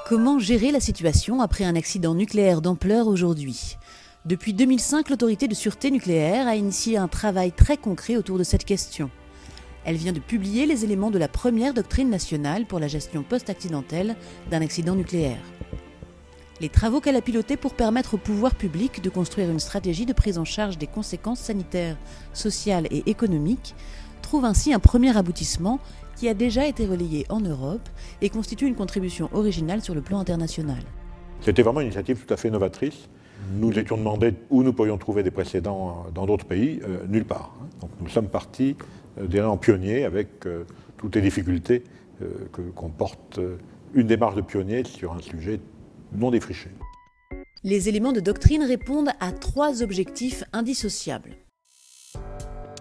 Comment gérer la situation après un accident nucléaire d'ampleur aujourd'hui ? Depuis 2005, l'autorité de sûreté nucléaire a initié un travail très concret autour de cette question. Elle vient de publier les éléments de la première doctrine nationale pour la gestion post-accidentelle d'un accident nucléaire. Les travaux qu'elle a pilotés pour permettre au pouvoir public de construire une stratégie de prise en charge des conséquences sanitaires, sociales et économiques trouvent ainsi un premier aboutissement qui a déjà été relayé en Europe et constitue une contribution originale sur le plan international. C'était vraiment une initiative tout à fait novatrice. Nous étions demandé où nous pourrions trouver des précédents dans d'autres pays, nulle part. Donc nous sommes partis d'éléments pionniers avec toutes les difficultés que comporte une démarche de pionnier sur un sujet non défriché. Les éléments de doctrine répondent à 3 objectifs indissociables.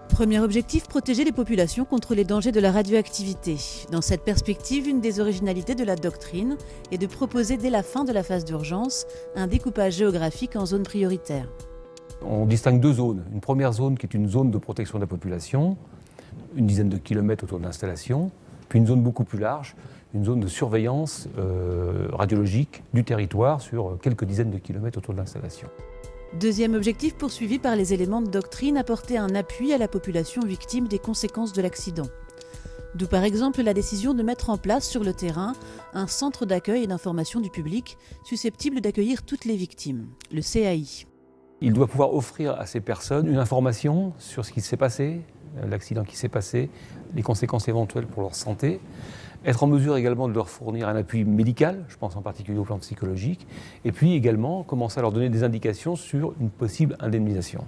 Premier objectif, protéger les populations contre les dangers de la radioactivité. Dans cette perspective, une des originalités de la doctrine est de proposer dès la fin de la phase d'urgence un découpage géographique en zones prioritaires. On distingue 2 zones. Une première zone qui est une zone de protection de la population, une dizaine de kilomètres autour de l'installation, puis une zone beaucoup plus large, une zone de surveillance radiologique du territoire sur quelques dizaines de kilomètres autour de l'installation. Deuxième objectif poursuivi par les éléments de doctrine, apporter un appui à la population victime des conséquences de l'accident. D'où par exemple la décision de mettre en place sur le terrain un centre d'accueil et d'information du public susceptible d'accueillir toutes les victimes, le CAI. Il doit pouvoir offrir à ces personnes une information sur ce qui s'est passé, l'accident qui s'est passé, les conséquences éventuelles pour leur santé, être en mesure également de leur fournir un appui médical, je pense en particulier au plan psychologique, et puis également commencer à leur donner des indications sur une possible indemnisation.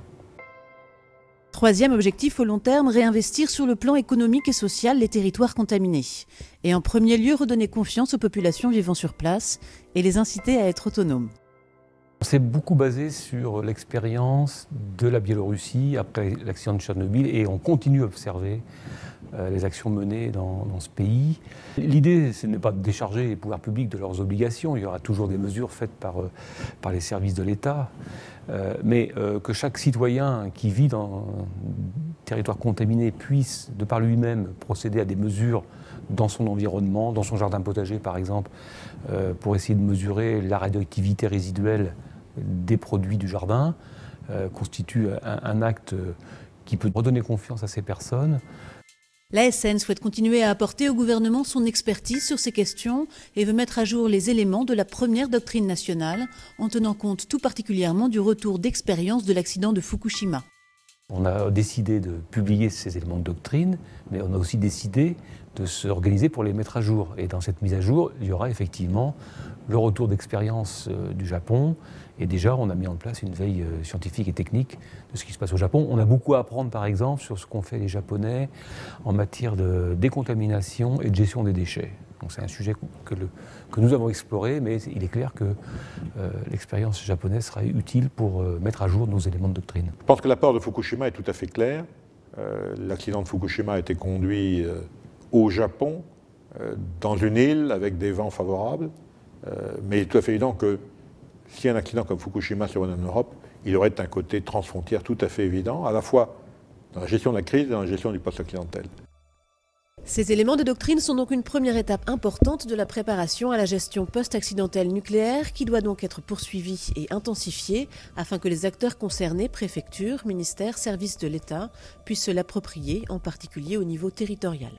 Troisième objectif au long terme, réinvestir sur le plan économique et social les territoires contaminés. Et en premier lieu, redonner confiance aux populations vivant sur place et les inciter à être autonomes. On s'est beaucoup basé sur l'expérience de la Biélorussie après l'accident de Tchernobyl et on continue à observer les actions menées dans ce pays. L'idée, ce n'est pas de décharger les pouvoirs publics de leurs obligations, il y aura toujours des mesures faites par les services de l'État, mais que chaque citoyen qui vit dans un territoire contaminé puisse, de par lui-même, procéder à des mesures dans son environnement, dans son jardin potager par exemple, pour essayer de mesurer la radioactivité résiduelle des produits du jardin, constitue un acte qui peut redonner confiance à ces personnes. L'ASN souhaite continuer à apporter au gouvernement son expertise sur ces questions et veut mettre à jour les éléments de la première doctrine nationale en tenant compte tout particulièrement du retour d'expérience de l'accident de Fukushima. On a décidé de publier ces éléments de doctrine, mais on a aussi décidé de s'organiser pour les mettre à jour. Et dans cette mise à jour, il y aura effectivement le retour d'expérience du Japon. Et déjà, on a mis en place une veille scientifique et technique de ce qui se passe au Japon. On a beaucoup à apprendre, par exemple, sur ce qu'ont fait les Japonais en matière de décontamination et de gestion des déchets. Donc c'est un sujet que nous avons exploré, mais il est clair que l'expérience japonaise sera utile pour mettre à jour nos éléments de doctrine. Je pense que l'apport de Fukushima est tout à fait clair. L'accident de Fukushima a été conduit au Japon, dans une île avec des vents favorables, mais il est tout à fait évident que si un accident comme Fukushima survenait en Europe, il aurait un côté transfrontière tout à fait évident, à la fois dans la gestion de la crise et dans la gestion du post-accidentel. Ces éléments de doctrine sont donc une première étape importante de la préparation à la gestion post-accidentelle nucléaire qui doit donc être poursuivie et intensifiée afin que les acteurs concernés, préfectures, ministères, services de l'État, puissent se l'approprier, en particulier au niveau territorial.